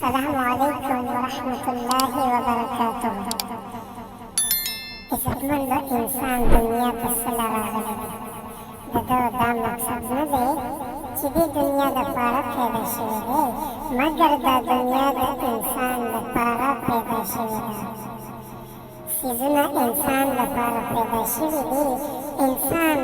السلام عليكم ورحمة الله وبركاته. Isat mundo insan dunia berselera-selera. Dado da maksud nade, chidi dunia da para paida shivide, magar da dunia da insan da para paida shivide. Sizuna insan da para paida shivide, insan